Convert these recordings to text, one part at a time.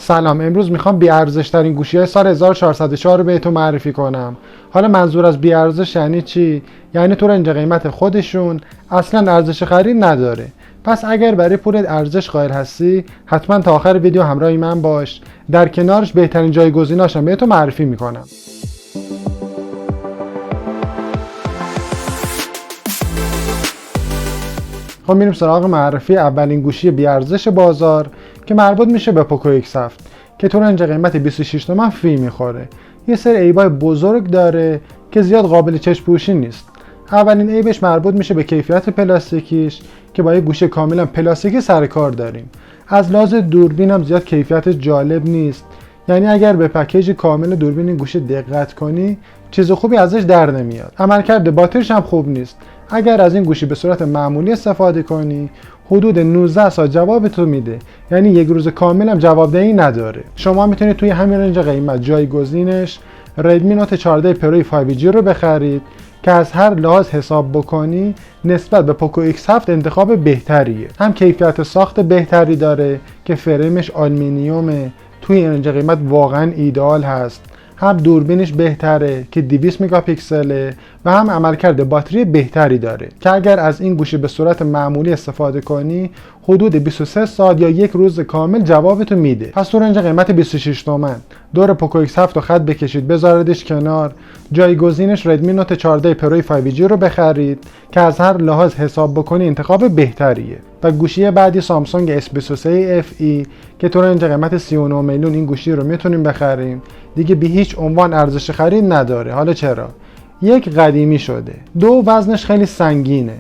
سلام، امروز میخوام بی ارزش ترین گوشی سال 1404 رو بهتون معرفی کنم. حالا منظور از بی ارزش یعنی چی؟ یعنی تو رنج قیمت خودشون اصلا ارزش خرید نداره. پس اگر برای پولت ارزش قائل هستی، حتما تا آخر ویدیو همراه من باش. در کنارش بهترین جایگزیناشم بهتون معرفی میکنم. خب میریم سراغ معرفی اولین گوشی بی ارزش بازار که مربوط میشه به پوکو X7 که تو رنج قیمت 26 تومن فی میخوره. یه سری عیبای بزرگ داره که زیاد قابل چشم پوشی نیست. اولین عیبش مربوط میشه به کیفیت پلاستیکیش که با یه گوشی کاملا پلاستیکی سر کار داریم. از لحاظ دوربین هم زیاد کیفیت جالب نیست. یعنی اگر به پکیج کامل دوربین این گوشی دقت کنی، چیز خوبی ازش در نمیاد. عملکرد باتریش هم خوب نیست. اگر از این گوشی به صورت معمولی استفاده کنی، حدود 19 ساعت جواب تو میده. یعنی یک روز کامل هم جوابدهی نداره. شما میتونید توی همین رنج قیمت جایگزینش ردمی نوت 14 پروی 5G رو بخرید که از هر لحاظ حساب بکنی نسبت به پوکو X7 انتخاب بهتریه. هم کیفیت ساخت بهتری داره که فریمش آلومینیومه، توی این رنج قیمت واقعا ایدئال هست. هم دوربینش بهتره که 200 مگاپیکسله و هم عملکرد باتری بهتری داره که اگر از این گوشی به صورت معمولی استفاده کنی حدود 23 ساعت یا یک روز کامل جوابتو میده. پس تو رنج قیمت 26 تومن دور پوکو X7 رو خط بکشید بذاردش کنار، جایگزینش ردمی نوت 14 پروی 5G رو بخرید که از هر لحاظ حساب بکنی انتخاب بهتریه. و گوشی بعدی سامسونگ S23 FE که تو رنج قیمت 39 میلیون این گوشی رو میتونیم بخریم. دیگه به هیچ عنوان ارزش خرید نداره. حالا چرا؟ یک، قدیمی شده. دو، وزنش خیلی سنگینه.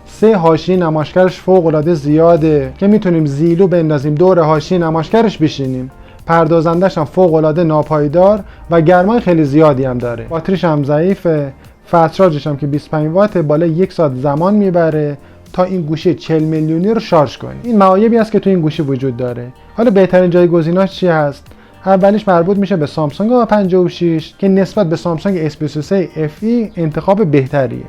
سه، حاشیه نمایشگرش فوق العاده زیاده که میتونیم زیلو بندازیم دور حاشیه نمایشگرش بشینیم. پردازندش هم فوق العاده ناپایدار و گرمای خیلی زیادی هم داره. باتریش هم ضعیفه. فست چارجش هم که 25 واته، بالای یک ساعت زمان میبره تا این گوشی 40 میلیونی رو شارژ کنی. این معایبی است که تو این گوشی وجود داره. حالا بهترین جایگزیناش چی هست؟ اولیش مربوط میشه به سامسونگ A56 که نسبت به سامسونگ S23 FE انتخاب بهتریه.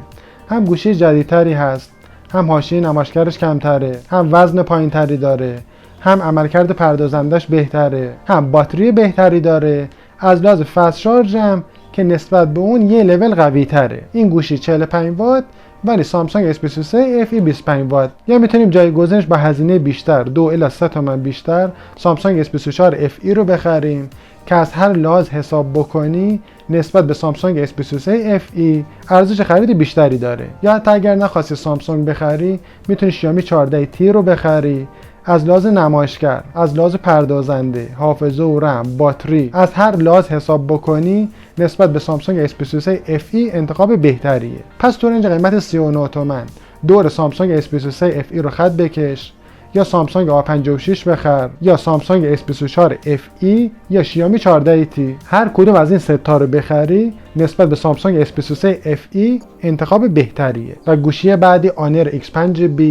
هم گوشی جدیدتری هست، هم حاشیه نمایشگرش کمتره، هم وزن پایینتری داره، هم عملکرد پردازندش بهتره، هم باتری بهتری داره. از لحاظ فست شارژ هم که نسبت به اون یه لول قوی تره. این گوشی 45 وات ولی سامسونگ S23 FE 25 وات. یا میتونیم جایگزینش با هزینه بیشتر 2 الی 3 تومن بیشتر سامسونگ S24 FE رو بخریم که از هر لحاظ حساب بکنی نسبت به سامسونگ S23 FE ارزش خرید بیشتری داره. یا حتی اگر نخواستی سامسونگ بخری میتونی شیائومی 14T رو بخری. از لحاظ نمایشگر، از لحاظ پردازنده، حافظه و رم، باتری، از هر لحاظ حساب بکنی نسبت به سامسونگ S23 FE انتخاب بهتریه. پس تو رنج قیمت 39 تومن دور سامسونگ S23 FE رو خط بکش، یا سامسونگ A56 بخر، یا سامسونگ S24 FE یا شیائومی 14T. هر کدوم از این سه تا رو بخری نسبت به سامسونگ S23 FE انتخاب بهتریه. و گوشی بعدی آنر X5B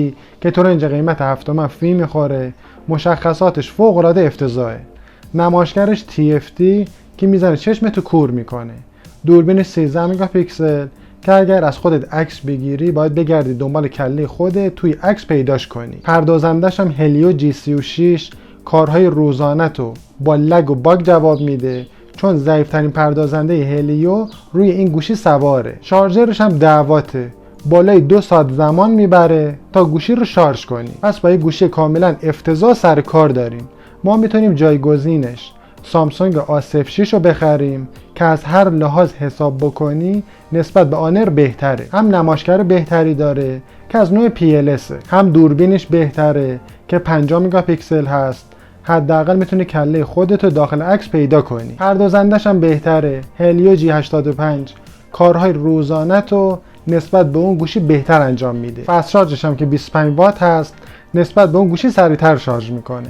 که تو رنج قیمت 7 تومن فی میخوره. مشخصاتش فوق العاده افتضاحه. نمایشگرش TFT که میزنه چشمتو کور میکنه. دوربینش 13 مگاپیکسل که اگر از خودت عکس بگیری باید بگردی دنبال کله خودت توی عکس پیداش کنی. پردازندش هم هلیو G36 کارهای روزانه تو با لگ و باگ جواب میده چون ضعیفترین پردازنده هلیو روی این گوشی سواره. شارژرش هم 10 واته، بالای 2 ساعت زمان میبره تا گوشی رو شارژ کنی. پس با این گوشی کاملا افتضاح سر کار داریم. ما میتونیم جایگزینش سامسونگ A06 رو بخریم که از هر لحاظ حساب بکنی نسبت به آنر بهتره. هم نمایشگر بهتری داره که از نوع PLS، هم دوربینش بهتره که 50 مگاپیکسل هست، حداقل میتونی کله خودتو داخل عکس پیدا کنی. پردازندش هم بهتره، هلیو G85 کارهای روزانه تو نسبت به اون گوشی بهتر انجام میده. فست شارژش هم که 25 وات هست نسبت به اون گوشی سریعتر شارژ میکنه.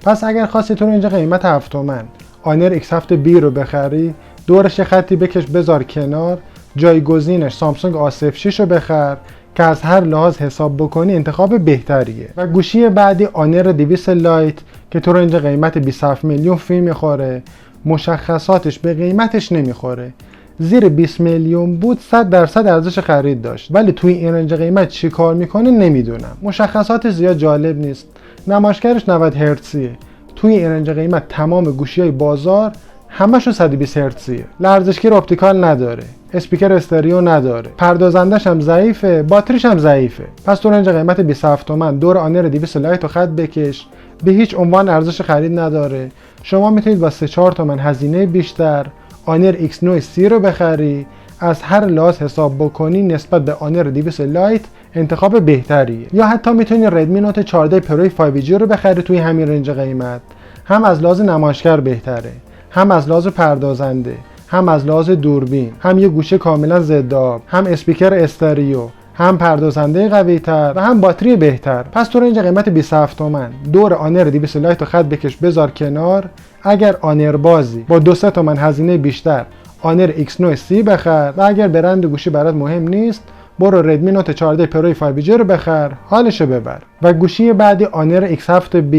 پس اگر خواستی تو اینجا قیمت 7 تومن آنر X7B رو بخری، دورش خطی بکش بذار کنار، جایگزینش سامسونگ A06 رو بخر که از هر لحاظ حساب بکنی انتخاب بهتریه. و گوشی بعدی آنر 200 لایت که تو اینجا قیمت 27 میلیون فی میخوره. مشخصاتش به قیمتش نمیخوره. زیر 20 میلیون بود 100% ارزش خرید داشت، ولی توی این رنج قیمت چی کار میکنه نمیدونم. مشخصات زیاد جالب نیست. نمایشگرش 90 هرتزیه، توی این رنج قیمت تمام گوشی‌های بازار همشون 120 هرتزیه. لرزشگیر اپتیکال نداره، اسپیکر استریو نداره، پردازندش هم ضعیفه، باتریش هم ضعیفه. پس تو رنج قیمت 27 تومن دور آنر 200 لایت رو خط بکش، به هیچ عنوان ارزش خرید نداره. شما میتونید با 3-4 تومن هزینه بیشتر آنر X9 C رو بخری. از هر لحاظ حساب بکنی نسبت به آنر 200 لایت انتخاب بهتریه. یا حتی میتونید ردمی نوت 14 پرو 5G رو بخری توی همین رنج قیمت. هم از لحاظ نمایشگر بهتره، هم از لحاظ پردازنده، هم از لحاظ دوربین، هم یه گوشه کاملا ضد آب، هم اسپیکر استریو، هم پردازنده قوی‌تر و هم باتری بهتر. پس تو رنج قیمت 27 تومن دور آنر 200 لایت رو خط بکش بذار کنار. اگر آنر بازی با 2-3 تومن هزینه بیشتر آنر X9 C بخر و اگر برند گوشی برات مهم نیست برو ردمی نوت 14 پرو 5G رو بخر، حالشو ببر. و گوشی بعدی آنر X7B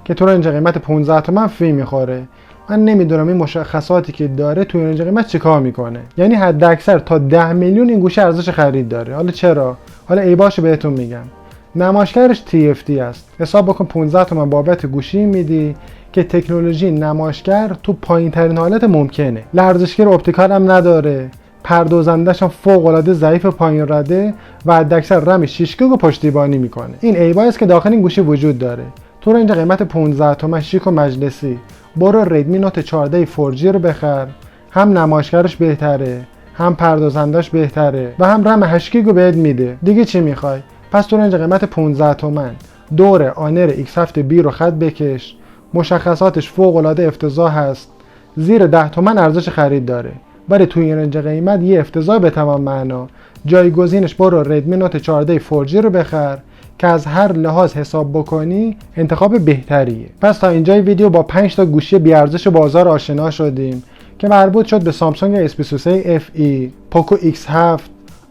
که تو رنج قیمت 15 تومن فی میخوره. من نمیدونم این مشخصاتی که داره توی رنج قیمت چیکار میکنه. یعنی حد اکثر تا 10 میلیون این گوشی ارزش خرید داره. حالا چرا؟ حالا ایباشو بهتون میگم. نمایشگرش TFT است. حساب بکن 15 تومن بابت گوشی میدی که تکنولوژی نمایشگر تو پایین ترین حالت ممکنه. لرزشگیر اپتیکال هم نداره. پردازندش هم فوق العاده ضعیف پایین رده و حداکثر رم 6 گیگ پشتیبانی میکنه. این ایبایی است که داخل این گوشی وجود داره. تو رنج قیمت 15 تومن شیک و مجلسی برو ردمی نوت 14 4G رو بخر. هم نمایشگرش بهتره، هم پردازندش بهتره و هم رم 8 گیگ بهت میده. دیگه چی میخوای؟ پس تو رنج قیمت 15 تومن دور آنر X7B رو خط بکش. مشخصاتش فوق العاده افتضاح هست. زیر 10 تومن ارزش خرید داره. ولی توی این رنج قیمت یه افتضاح به تمام معنا. جایگزینش برو ردمی نوت 14 4G رو بخر که از هر لحاظ حساب بکنی انتخاب بهتریه. پس تا اینجای ویدیو با 5 تا گوشی بی ارزش بازار آشنا شدیم که مربوط شد به سامسونگ S23 FE، پوکو X7،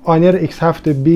آنر X7B،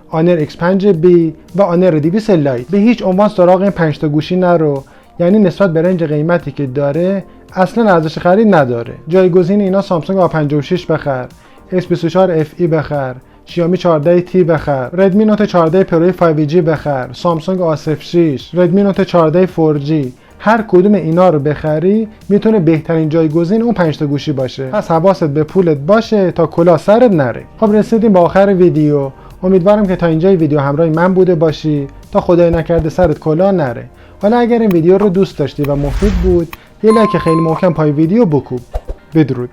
آنر X5B و آنر 200 لایت. به هیچ عنوان سراغ این 5 تا گوشی نرو. یعنی نسبت به رنج قیمتی که داره اصلا ارزش خرید نداره. جایگزین اینا سامسونگ A56 بخر، S24 FE بخر، شیائومی 14T بخر، ردمی نوت 14 پرو 5G بخر، سامسونگ A06، ردمی نوت 14 4G. هر کدوم اینا رو بخری میتونه بهترین جایگزین اون 5 تا گوشی باشه. پس حواست به پولت باشه تا کلاه سرت نره. خب رسیدیم به آخر ویدیو. امیدوارم که تا اینجای ویدیو همراه من بوده باشی تا خدای نکرده سرت کلاه نره. حالا اگر این ویدیو رو دوست داشتی و مفید بود یه لایک خیلی محکم پای ویدیو بکوب. بدرود.